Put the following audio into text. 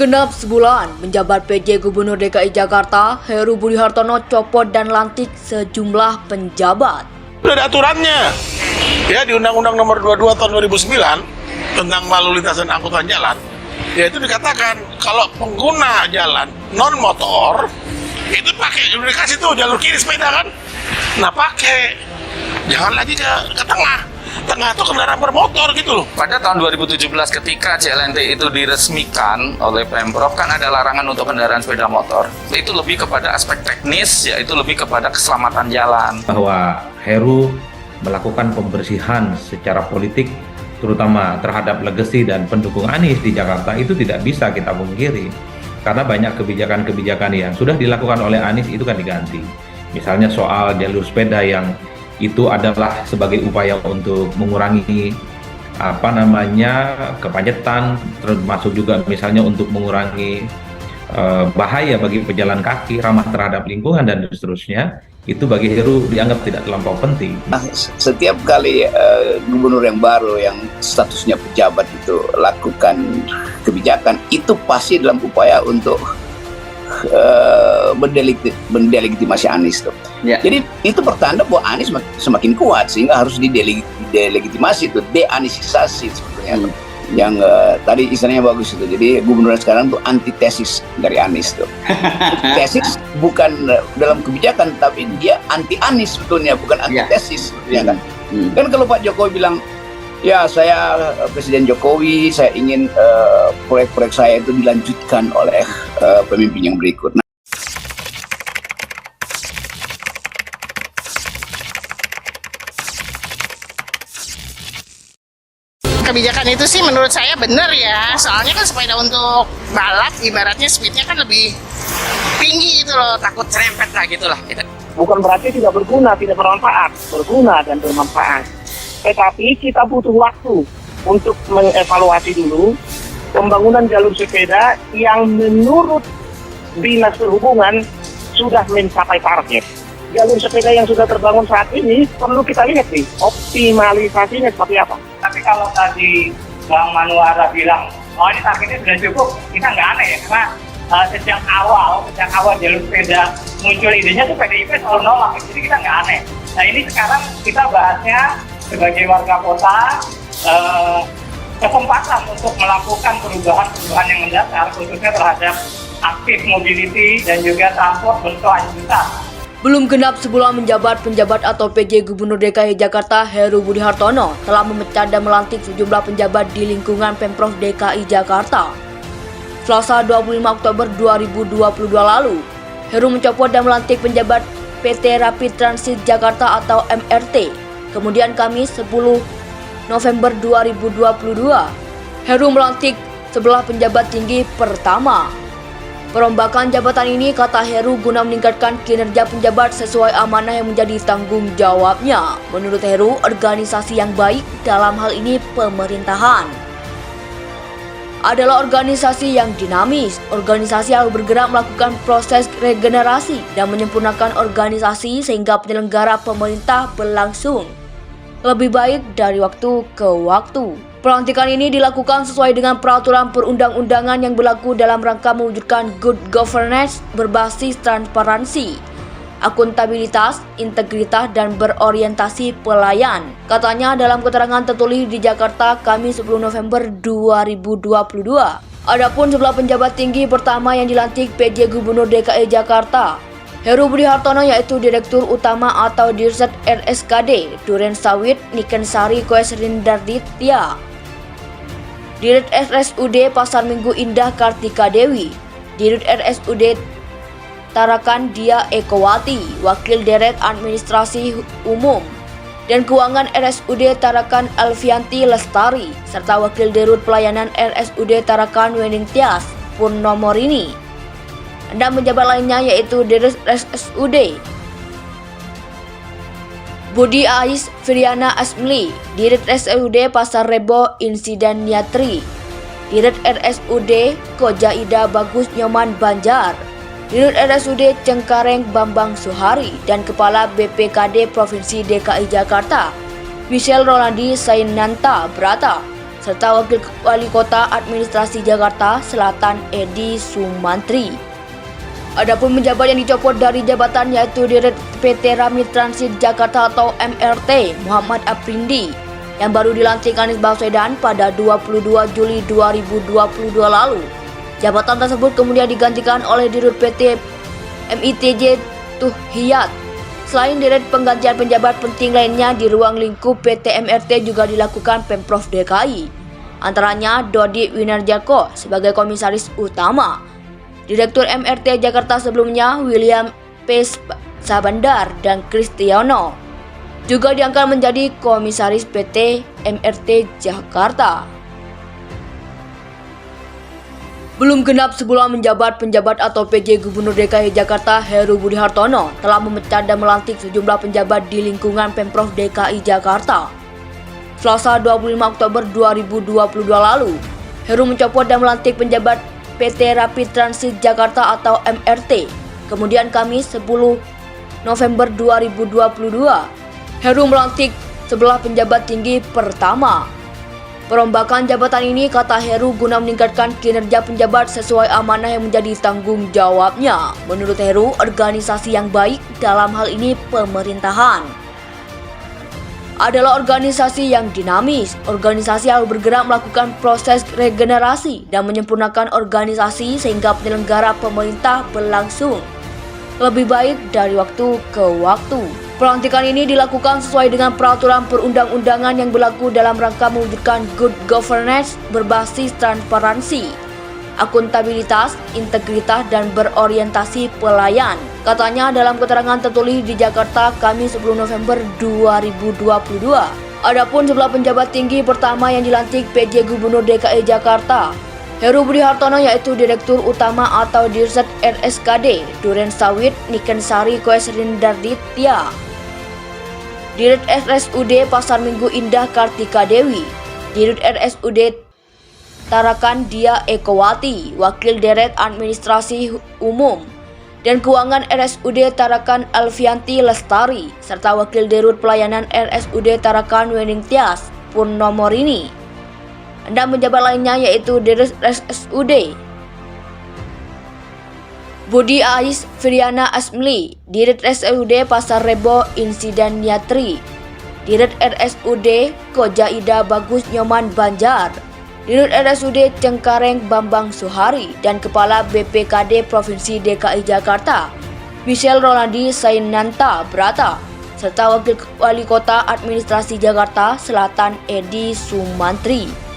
genap sebulan menjabat PJ Gubernur DKI Jakarta, Heru Budi Hartono copot dan lantik sejumlah penjabat. Udah ada aturannya. Ya, di Undang-Undang Nomor 22 Tahun 2009 tentang lalu lintas dan angkutan jalan, yaitu dikatakan kalau pengguna jalan non motor itu pakai, udah dikasih tuh jalur kiri sepeda kan, nah pakai, jangan lagi ke tengah. Tengah itu kendaraan bermotor gitu loh. Pada tahun 2017 ketika CLNT itu diresmikan oleh Pemprov, kan ada larangan untuk kendaraan sepeda motor. Itu lebih kepada aspek teknis, yaitu lebih kepada keselamatan jalan. Bahwa Heru melakukan pembersihan secara politik, terutama terhadap legasi dan pendukung Anies di Jakarta, itu tidak bisa kita pungkiri. Karena banyak kebijakan-kebijakan yang sudah dilakukan oleh Anies itu kan diganti. Misalnya soal jalur sepeda yang itu adalah sebagai upaya untuk mengurangi kemacetan, termasuk juga misalnya untuk mengurangi bahaya bagi pejalan kaki, ramah terhadap lingkungan dan seterusnya. Itu bagi Heru dianggap tidak terlampau penting. Nah, setiap kali gubernur yang baru yang statusnya pejabat itu lakukan kebijakan, itu pasti dalam upaya untuk mendelegitimasi Anies tuh. Ya. Jadi itu pertanda bahwa Anies semakin kuat sehingga harus didelegitimasi itu, deanisisasi sebetulnya. Yang tadi istilahnya bagus itu. Jadi gubernur sekarang tuh antitesis dari Anies tuh. Tesis bukan dalam kebijakan tapi dia anti Anies sebetulnya, bukan antitesis sebetulnya kan. Kan kalau Pak Jokowi bilang, ya saya Presiden Jokowi, saya ingin proyek-proyek saya itu dilanjutkan oleh pemimpin yang berikut. Kebijakan itu sih menurut saya benar ya, soalnya kan sepeda untuk balap ibaratnya speednya kan lebih tinggi gitu loh, takut serempet lah gitulah. Bukan berarti tidak berguna, tidak bermanfaat, berguna dan bermanfaat. Tetapi kita butuh waktu untuk mengevaluasi dulu pembangunan jalur sepeda yang menurut Dinas Perhubungan sudah mencapai target. Jalur sepeda yang sudah terbangun saat ini perlu kita lihat nih optimalisasinya seperti apa. Tapi kalau tadi Bang Manuara bilang, oh ini targetnya sudah cukup, kita nggak aneh ya, karena sejak awal jalur sepeda muncul idenya tuh PDIP selalu nolak, jadi kita nggak aneh. Nah ini sekarang kita bahasnya sebagai warga kota, kesempatan untuk melakukan perubahan yang mendasar, khususnya terhadap aktif mobility dan juga transport berkelanjutan. Belum genap sebulan menjabat, penjabat atau PJ Gubernur DKI Jakarta Heru Budi Hartono telah memecat dan melantik sejumlah penjabat di lingkungan Pemprov DKI Jakarta. Selasa 25 Oktober 2022 lalu, Heru mencopot dan melantik penjabat PT Rapid Transit Jakarta atau MRT. Kemudian Kamis 10 November 2022, Heru melantik 11 penjabat tinggi pertama. Perombakan jabatan ini, kata Heru, guna meningkatkan kinerja penjabat sesuai amanah yang menjadi tanggung jawabnya. Menurut Heru, organisasi yang baik dalam hal ini pemerintahan adalah organisasi yang dinamis. Organisasi harus bergerak melakukan proses regenerasi dan menyempurnakan organisasi sehingga penyelenggara pemerintah berlangsung lebih baik dari waktu ke waktu. Pelantikan ini dilakukan sesuai dengan peraturan perundang-undangan yang berlaku dalam rangka mewujudkan good governance berbasis transparansi, akuntabilitas, integritas, dan berorientasi pelayan. Katanya dalam keterangan tertulis di Jakarta Kamis 10 November 2022. Adapun sebelah penjabat tinggi pertama yang dilantik PJ Gubernur DKI Jakarta Heru Budi Hartono, yaitu Direktur Utama atau Dirset RSKD Duren Sawit Niken Sari Koesrindarditya, Dirut RSUD Pasar Minggu Indah Kartika Dewi, Dirut RSUD Tarakan Dia Ekowati, Wakil Direk Administrasi Umum dan Keuangan RSUD Tarakan Alfianti Lestari, serta Wakil Dirut Pelayanan RSUD Tarakan Wening Tias Purnomorini. Dan penjabat lainnya yaitu Dirut RSUD Budi Ais Firiana Asmli, Dirut RSUD Pasar Rebo Insiden Niatri, Dirut RSUD Koja-Ida Bagus Nyoman Banjar, Dirut RSUD Cengkareng Bambang Suhari, dan Kepala BPKD Provinsi DKI Jakarta Michelle Rolandi Sainanta Brata. serta Wakil Wali Kota Administrasi Jakarta Selatan Edi Sumantri. Adapun penjabat yang dicopot dari jabatan yaitu Direktur PT Ramid Transit Jakarta atau MRT Muhammad Aprindi yang baru dilantik Anies Baswedan pada 22 Juli 2022 lalu. Jabatan tersebut kemudian digantikan oleh Dirut PT MITJ Tuhhiyat. Selain direct penggantian penjabat penting lainnya di ruang lingkup PT MRT juga dilakukan Pemprov DKI. Antaranya Dodi Winarjako sebagai komisaris utama. Direktur MRT Jakarta sebelumnya William P. Sabandar dan Kristiono juga diangkat menjadi komisaris PT MRT Jakarta. Belum genap sebulan menjabat, penjabat atau PJ Gubernur DKI Jakarta Heru Budi Hartono telah memecat dan melantik sejumlah penjabat di lingkungan Pemprov DKI Jakarta. Selasa 25 Oktober 2022 lalu, Heru mencopot dan melantik penjabat PT Rapid Transit Jakarta atau MRT. Kemudian Kamis 10 November 2022, Heru melantik 11 penjabat tinggi pertama. Perombakan jabatan ini, kata Heru, guna meningkatkan kinerja penjabat sesuai amanah yang menjadi tanggung jawabnya. Menurut Heru, organisasi yang baik dalam hal ini pemerintahan adalah organisasi yang dinamis. Organisasi harus bergerak melakukan proses regenerasi dan menyempurnakan organisasi sehingga penyelenggara pemerintah berlangsung lebih baik dari waktu ke waktu. Pelantikan ini dilakukan sesuai dengan peraturan perundang-undangan yang berlaku dalam rangka mewujudkan good governance berbasis transparansi, akuntabilitas, integritas, dan berorientasi pelayan. Katanya dalam keterangan tertulis di Jakarta Kamis 10 November 2022. Adapun sebelah penjabat tinggi pertama yang dilantik PJ Gubernur DKI Jakarta Heru Budi Hartono yaitu Direktur Utama atau Dirset RSKD Duren Sawit Niken Sari Koesrindarditya, Dirut RSUD Pasar Minggu Indah Kartika Dewi, Dirut RSUD Tarakan Dia Ekowati, Wakil Dirut Administrasi Umum dan Keuangan RSUD Tarakan Alfianti Lestari, serta Wakil Dirut Pelayanan RSUD Tarakan Weningtyas Purnomorini. Dan penjabat lainnya yaitu Dirut RSUD Budi Ais Firyana Asmli, Dirut RSUD Pasar Rebo Insiden Nyatri, Dirut RSUD Kojaida Bagus Nyoman Banjar, Dirut RSUD Cengkareng Bambang Suhari, dan Kepala BPKD Provinsi DKI Jakarta Michelle Rolandi Sainanta Brata, serta Wakil Wali Kota Administrasi Jakarta Selatan Edi Sumantri.